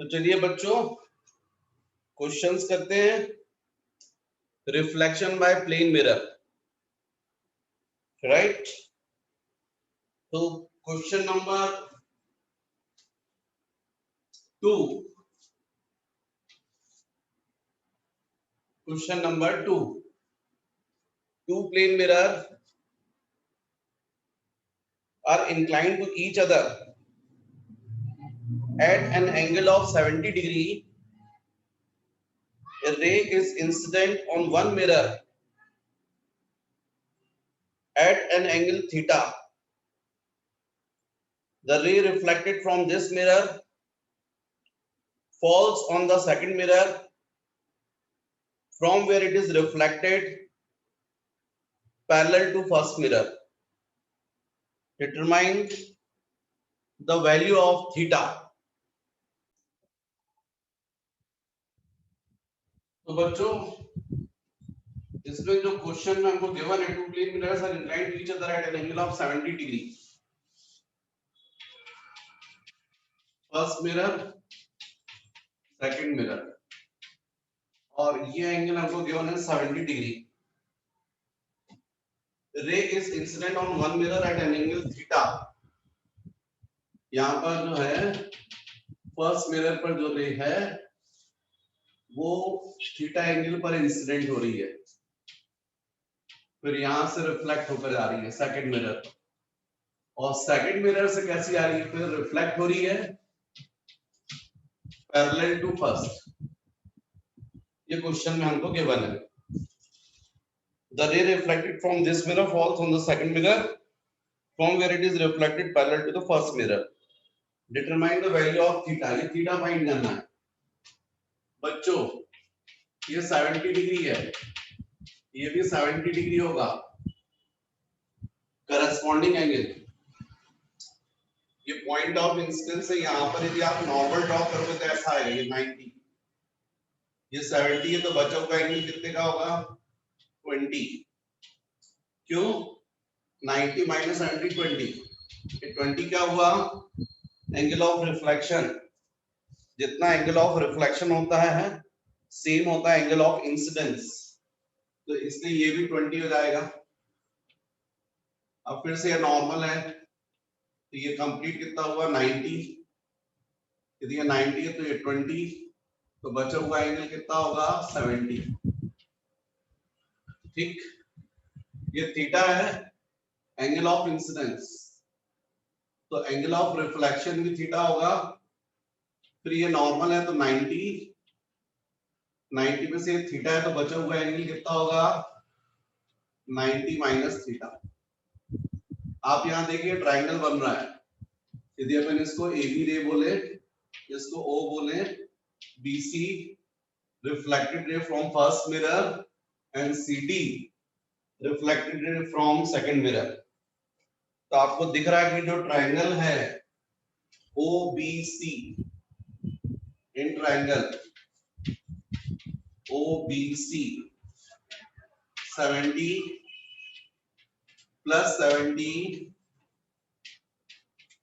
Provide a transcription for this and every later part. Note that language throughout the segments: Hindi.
तो चलिए बच्चों क्वेश्चंस करते हैं। Reflection by plane mirror, right. तो question number 2, question number 2, two plane mirror are inclined to each other at an angle of 70 degree. A ray is incident on one mirror at an angle theta. The ray reflected from this mirror falls on the second mirror from where it is reflected parallel to first mirror. Determine the value of theta. तो बच्चों इसमें जो क्वेश्चन में हमको गिवन है, two plane mirrors are inclined to each other at an angle of 70 degree. First mirror, second mirror, और ये एंगल हमको गिवन है 70 degree. Ray is incident on one mirror at an angle theta. यहाँ पर जो है फर्स्ट मिरर पर जो रे है वो थीटा एंगल पर इंसिडेंट हो रही है, फिर यहां से रिफ्लेक्ट होकर आ रही है सेकंड मिरर, और सेकंड मिरर से कैसी आ रही है, फिर रिफ्लेक्ट हो रही है पैरेलल टू फर्स्ट. ये क्वेश्चन में हमको गिवन है. The ray reflected from this mirror falls on the second mirror from where it is reflected parallel to the first mirror. Determine the value of theta. ये थीटा फाइंड करना है बच्चों. ये 70 डिग्री है, ये भी 70 डिग्री होगा करस्पॉन्डिंग एंगल. ये पॉइंट ऑफ इंसिडेंस है. यहाँ पर यदि आप नॉर्मल ड्रॉ करोगे तो ऐसा आएगा, ये 90, ये 70 है, तो बचा हुआ एंगल कितने का होगा, 20. क्यों? 90 माइनस 70 20. ये 20 क्या हुआ, एंगल ऑफ रिफ्लेक्शन. जितना एंगल ऑफ रिफ्लेक्शन होता है सेम होता है एंगल ऑफ इंसिडेंस, तो इसलिए ये भी 20 हो जाएगा. अब फिर से ये नॉर्मल है, तो ये कंप्लीट कितना हुआ 90. यदि ये 90 है तो ये 20, तो बचा हुआ एंगल कितना होगा 70. ठीक, ये थीटा है एंगल ऑफ इंसिडेंस, तो एंगल ऑफ रिफ्लेक्शन भी थीटा होगा. फिर ये नॉर्मल है तो 90 में से थीटा है, तो बचा हुआ एंगल कितना होगा 90 माइनस थीटा. आप यहां देखिए ट्रायंगल बन रहा है. यदि अपन इसको ए बी रे बोले, इसको ओ बोले, BC reflected ray from first mirror and CD reflected ray from second mirror, तो आपको दिख रहा है कि जो ट्रायंगल है O B C, in triangle O B C 70 plus 70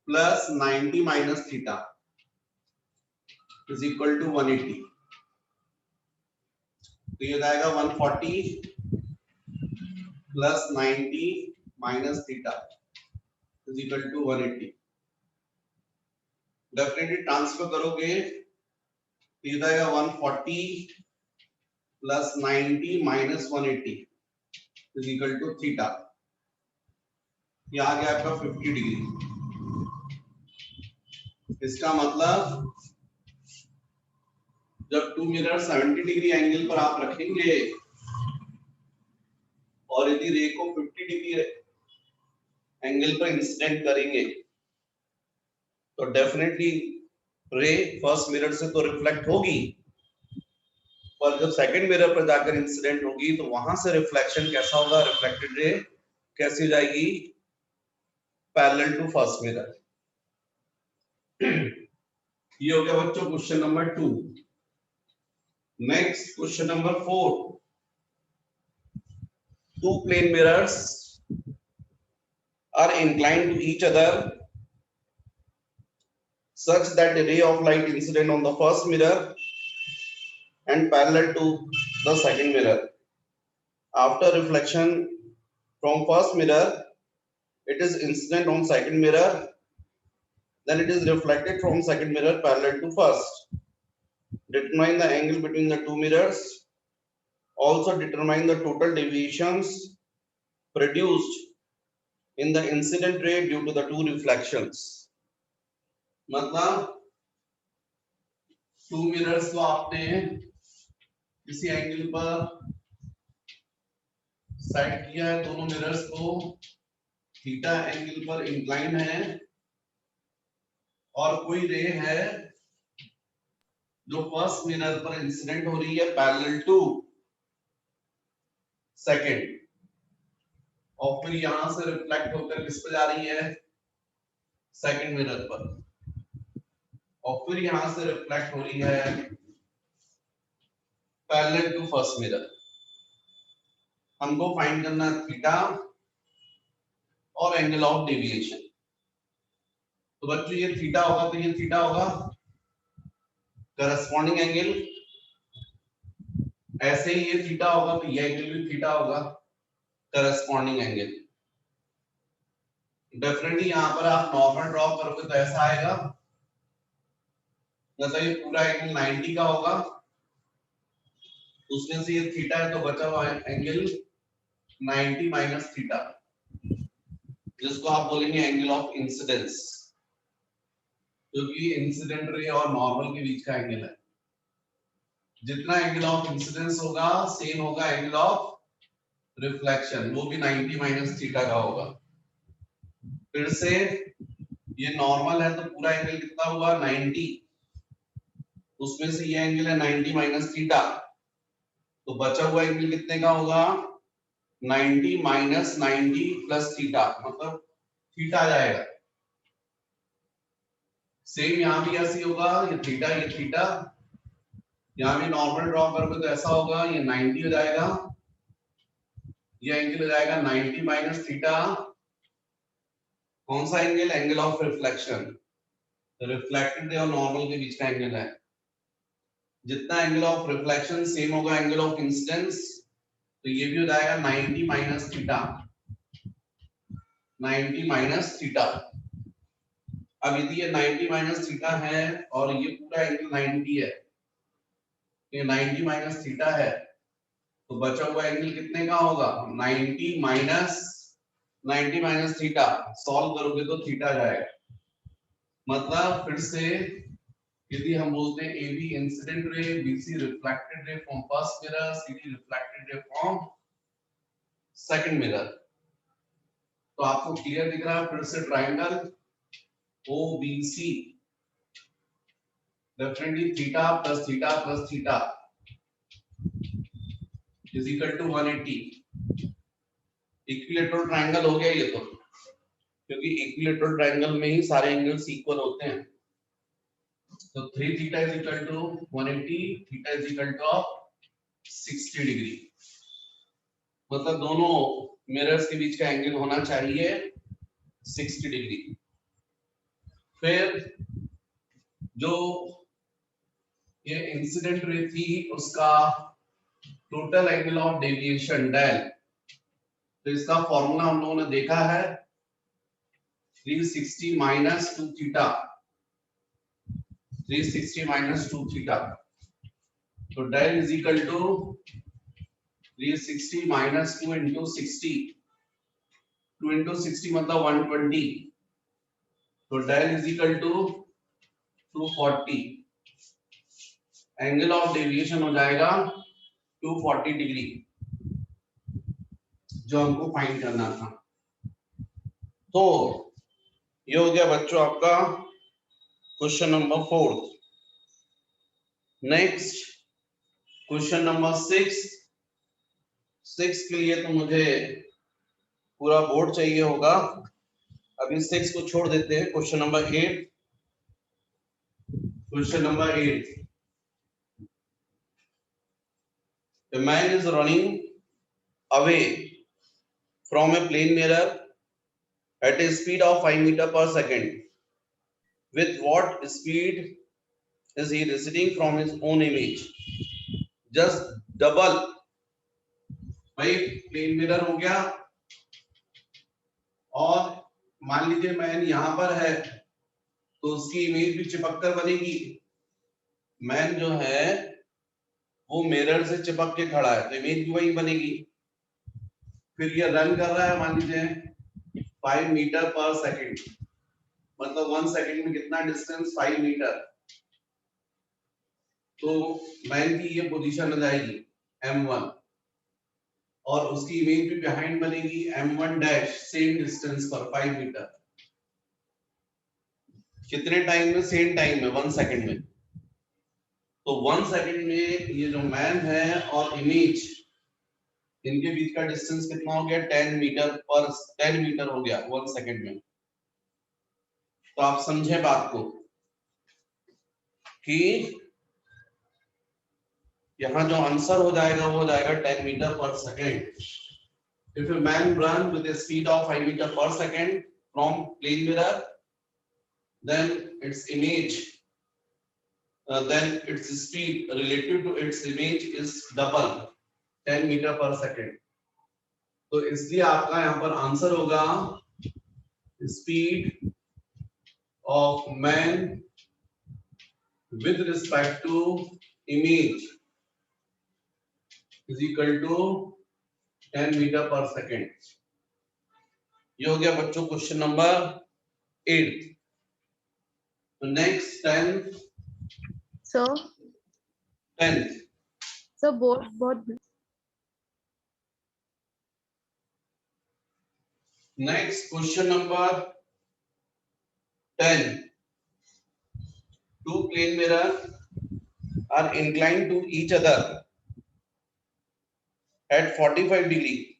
plus 90 minus theta is equal to 180. तो ये जाएगा 140 plus 90 minus theta is equal to 180. Definitely transfer करोगे तो ये जाएगा 140 plus 90 minus 180 is equal to theta. ये आ गया आपका 50 डिग्री. इसका मतलब जब टू मिरर 70 डिग्री एंगल पर आप रखेंगे और यदि रे को 50 डिग्री एंगल पर इंसिडेंट करेंगे तो डेफिनेटली रे फर्स्ट मिरर से तो रिफ्लेक्ट होगी, पर जब सेकंड मिरर पर जाकर इंसिडेंट होगी तो वहां से रिफ्लेक्शन कैसा होगा, रिफ्लेक्टेड रे कैसी हो जाएगी, पैरेलल टू फर्स्ट मिरर. ये हो गया बच्चों question number 2. Next question number 4. Two plane mirrors are inclined to each other such that the ray of light incident on the first mirror and parallel to the second mirror. After reflection from first mirror, it is incident on second mirror, then it is reflected from second mirror parallel to first. Determine the angle between the two mirrors. Also determine the total deviations produced in the incident ray due to the two reflections. मतलब टू मिरर्स को आपने किसी एंगल पर सेट किया है, दोनों मिरर्स को थीटा एंगल पर इंक्लाइन है और कोई रे है जो फर्स्ट मिरर पर इंसिडेंट हो रही है पैरेलल टू सेकंड, और फिर यहां से रिफ्लेक्ट होकर किस पर जा रही है, सेकंड मिरर पर, और फिर यहां से रिफ्लेक्ट हो रही है पैरेलल टू फर्स्ट मिरर। हमको फाइंड करना है थीटा और एंगल ऑफ डेविएशन। तो बच्चों ये थीटा होगा तो ये थीटा होगा, करस्पॉन्डिंग एंगल, ऐसे ही ये थीटा होगा तो ये एंगल भी थीटा होगा, करस्पॉन्डिंग एंगल। डेफिनेटली यहां पर आप नॉर्मल ड्रॉ करोगे तो ऐसा आएगा, जैसा ये पूरा एंगल 90 का होगा, उसमें से ये थीटा है तो बचा हुआ एंगल 90 माइनस थीटा, जिसको आप बोलेंगे एंगल ऑफ इंसिडेंस, क्योंकि इंसिडेंट रे और नॉर्मल के बीच का एंगल है। जितना एंगल ऑफ इंसिडेंस होगा सेम होगा एंगल ऑफ रिफ्लेक्शन, वो भी 90 माइनस थीटा का होगा। फिर से ये नॉर्मल है तो पूरा एंगल कितना हुआ 90, उसमें से ये एंगल है 90 माइनस थीटा, तो बचा हुआ एंगल कितने का होगा 90 माइनस 90 प्लस थीटा, मतलब थीटा आ जाएगा। सेम यहां भी ऐसे होगा, ये थीटा ये थीटा, यहां भी नॉर्मल ड्रॉ करोगे तो ऐसा होगा, ये 90 हो जाएगा, ये एंगल हो जाएगा 90 माइनस थीटा। कौन सा angle, angle of reflection, reflected और नॉर्मल के बीच का एंगल है। जितना एंगल ऑफ रिफ्लेक्शन सेम होगा एंगल ऑफ इंसिडेंस, तो ये भी हो जाएगा 90 माइनस थीटा, 90 माइनस थीटा। अब यदि ये 90 माइनस थीटा है और ये पूरा एंगल 90 है, ये 90 माइनस थीटा है, तो बचा हुआ एंगल कितने का होगा 90 माइनस थीटा। सॉल्व करोगे तो थीटा जाएगा। मतलब फिर से यदि हम बोलते हैं AB incident ray, BC reflected ray from first mirror, CD reflected ray from second mirror, तो आपको क्लियर दिख रहा है। फिर से triangle OBC, definitely theta plus theta plus theta is equal to 180। Equilateral triangle हो गया ये तो, क्योंकि इक्विलेटरल ट्रायंगल में ही सारे एंगल्स इक्वल होते हैं। तो 3 theta is equal to 180, theta is equal to 60 degree. मतलब दोनों मिरर्स के बीच का एंगल होना चाहिए 60 डिग्री। फिर जो ये इंसिडेंट रे थी उसका total angle of deviation del, तो इसका फॉर्मूला हम लोगों ने देखा है 360 माइनस 2 थीटा, 360 माइनस 2 थीटा, तो del is equal to 360 minus 2 into 60, 2 into 60 मतलब 120, तो del is equal to 240। Angle of deviation हो जाएगा 240 डिग्री, जो हमको फाइंड करना था। तो ये हो गया बच्चों आपका question number 4। Next question number 6 के लिए तो मुझे पूरा बोर्ड चाहिए होगा, अभी 6 को छोड़ देते हैं। Question number 8, question number 8, a man is running away from a plane mirror at a speed of 5 meters per second. with what speed is he receding from his own image? Just double, भाई प्लेन मिरर हो गया, और मान लीजिए मैन यहां पर है तो उसकी इमेज भी चिपक कर बनेगी। मैन जो है वो मिरर से चिपक के खड़ा है तो इमेज भी वही बनेगी। फिर ये रन कर रहा है, मान लीजिए 5 मीटर पर सेकंड, मतलब 1 सेकंड में कितना डिस्टेंस, 5 मीटर। तो मैन की ये पोजीशन आ जाएगी m1, और उसकी इमेज भी बिहाइंड बनेगी m1 डैश, सेम डिस्टेंस पर 5 मीटर। कितने टाइम में? सेम टाइम में, 1 सेकंड में। तो 1 सेकंड में ये जो मैन है और इमेज, इनके बीच का डिस्टेंस कितना हो गया? 10 मीटर पर 10 मीटर हो गया 1 सेकंड में। तो आप समझे बात को कि यहाँ जो आंसर हो जाएगा वो हो जाएगा 10 मीटर पर second. If a man run with a speed of 5 meter per second from plane mirror, then its image, then its speed relative to its image is double, 10 meter per second. तो इसलिए आपका यहाँ पर आंसर होगा speed of man with respect to image is equal to 10 meter per second. ये हो गया बच्चों क्वेश्चन नंबर 8। तो next 10th, So 10th, both next question number 10. Two plane mirrors are inclined to each other at 45 degree.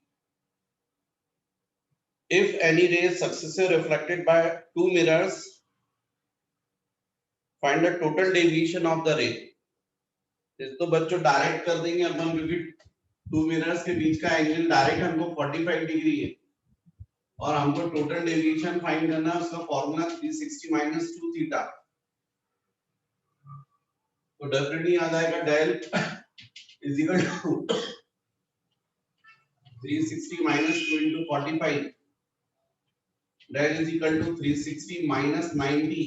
If any ray is successively reflected by two mirrors, find the total deviation of the ray. तो बच्चों डायरेक्ट कर देंगे अपन, क्योंकि टू मिरर्स के बीच का एंगल डायरेक्ट हमको 45 डिग्री है, और हमको टोटल डेविएशन फाइंड करना है। उसका फॉर्मूला 360 माइनस 2 थीटा। तो डेफिनेटली याद आएगा del is equal to 360 minus 2 into 45, del is equal to 360 minus 90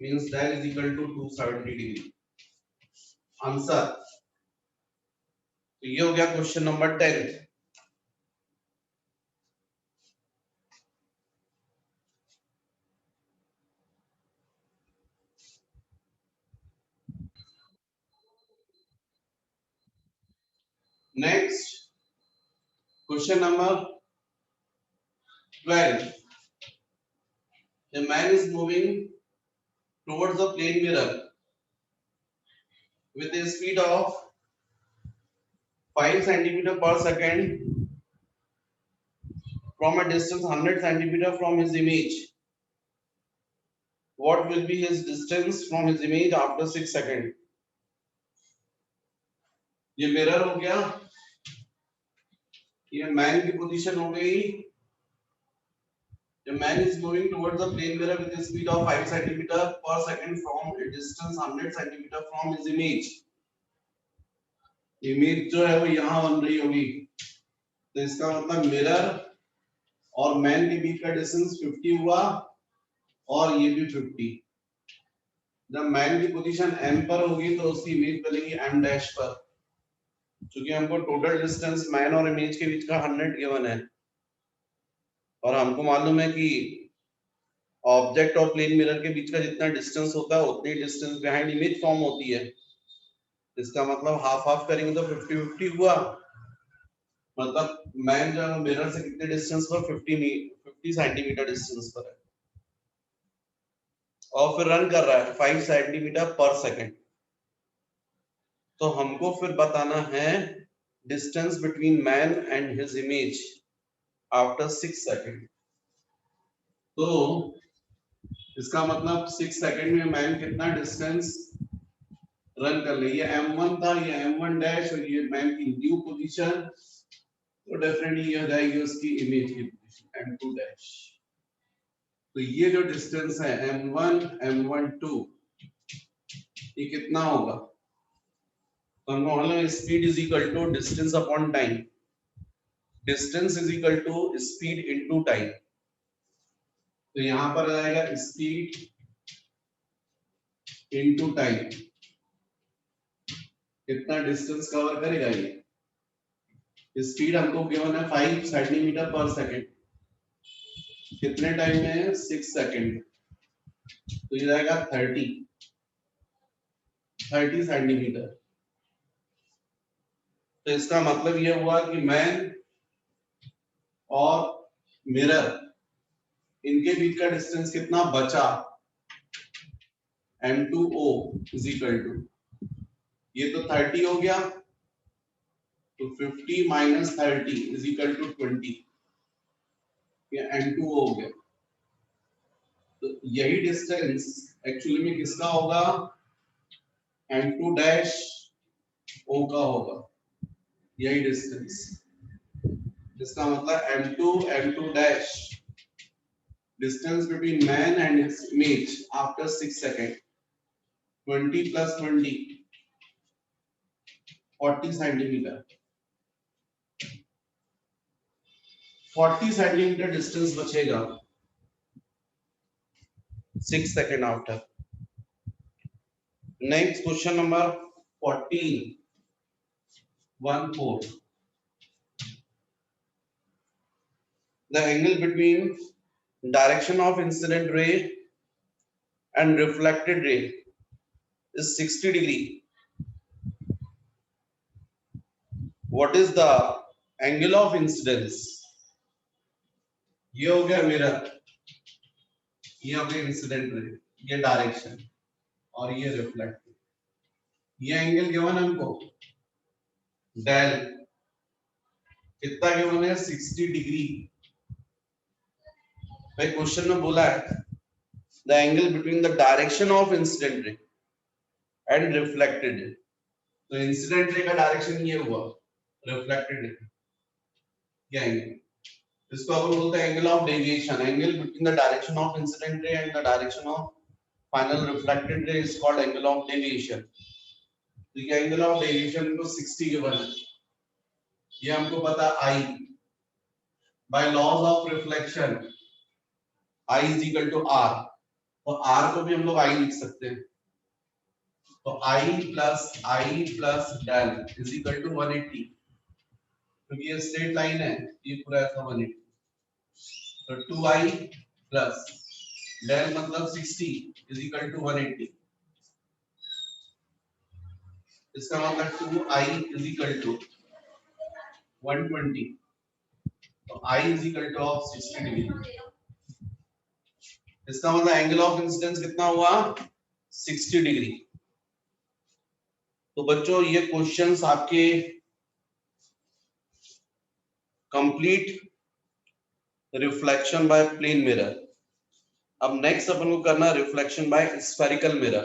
means del is equal to 270 degree. Answer. तो ये हो गया question number 10। Next question number 12. A man is moving towards the plane mirror with a speed of 5 centimeter per second from a distance 100 centimeter from his image. What will be his distance from his image after 6 seconds? ये मिरर हो गया, ये मैन की पोजीशन हो गई। The man is moving towards the plane mirror with a speed of 5 centimeter per second from a distance 100 centimeter from his image. Image जो है वो यहाँ बन रही होगी, तो इसका मतलब मिरर और मैन के बीच का डिस्टेंस 50 हुआ, और ये भी 50। जब मैन की पोजीशन m पर होगी तो उसकी इमेज बनेगी m डैश पर, क्योंकि हमको टोटल डिस्टेंस मैन और इमेज के बीच का 100 गिवन है, और हमको मालूम है कि ऑब्जेक्ट और प्लेन मिरर के बीच का जितना डिस्टेंस होता है उतनी डिस्टेंस बिहाइंड इमेज फॉर्म होती है। इसका मतलब हाफ हाफ करेंगे तो 50-50 हुआ, मतलब मैन जो मिरर से कितने डिस्टेंस पर 50 सेंटीमीटर डिस्टेंस पर है, और फिर रन कर रहा है 5 सेंटीमीटर पर सेकंड। तो हमको फिर बताना है distance between man and his image after 6 second. तो इसका मतलब 6 सेकंड में मैन कितना डिस्टेंस रन कर ले। ये m1 था, ये m1 डैश, और ये मैन की न्यू पोजीशन, तो डेफिनेटली ये हो जाएगी उसकी इमेज की पोजीशन m2 डैश। तो ये जो डिस्टेंस है m1 m12 ये कितना होगा? तो हमको मालूम है speed is equal to distance upon time, distance is equal to speed into time. तो यहां पर आ जाएगा स्पीड इनटू टाइम, कितना डिस्टेंस कवर करेगा ये। स्पीड हमको गिवन है 5 सेंटीमीटर पर सेकंड, कितने टाइम में है 6 सेकंड, तो ये जाएगा 30 सेंटीमीटर। तो इसका मतलब ये हुआ कि मैन और मिरर इनके बीच का डिस्टेंस कितना बचा, m2o इज इक्वल टू, ये तो 30 हो गया, तो 50 माइनस 30 इज इक्वल टू 20, ये m2o हो गया। तो यही डिस्टेंस एक्चुअली में किसका होगा, m2 डैश o का होगा, यही डिस्टेंस। इसका मतलब m2 dash distance between man and its image after 6 seconds, 20 plus 20 40 centimetre, 40 centimetre distance बचेगा 6 second after. Next question number 14 1-4, the angle between direction of incident ray and reflected ray is 60 degree. What is the angle of incidence? ये हो गया मिरर, ये हो गया इंसिडेंट रे, ये डायरेक्शन और ये रिफ्लेक्ट। ये एंगल गिवन है हमको डेल, कितना गिवन है 60 डिग्री। भाई क्वेश्चन में बोला है the angle between the direction of incident ray and reflected ray, तो इंसिडेंट रे का डायरेक्शन ये हुआ, रिफ्लेक्टेड रे ये एंगल, इसको अपन बोलते हैं angle of deviation. Angle between the direction of incident ray and the direction of final reflected ray is called angle of deviation. तो ये एंगल ऑफ डेविएशन को 60 गिवन है, ये हमको पता I by laws of reflection I is equal to R, तो R को भी हम लोग I लिख सकते हैं, तो I plus del is equal to 180, क्योंकि ये स्ट्रेट लाइन है, ये पूरा ऐसा 180, तो 2I प्लस डेल मतलब 60 इज इक्वल टू 180, इसका मतलब 2I इज इक्वल टू 120, तो I is equal two of 60 degree. इसका मतलब एंगल ऑफ इंसिडेंस कितना हुआ 60 डिग्री। तो बच्चों ये क्वेश्चंस आपके complete reflection by plane mirror. अब नेक्स्ट अपन को करना रिफ्लेक्शन बाय स्फेरिकल मिरर।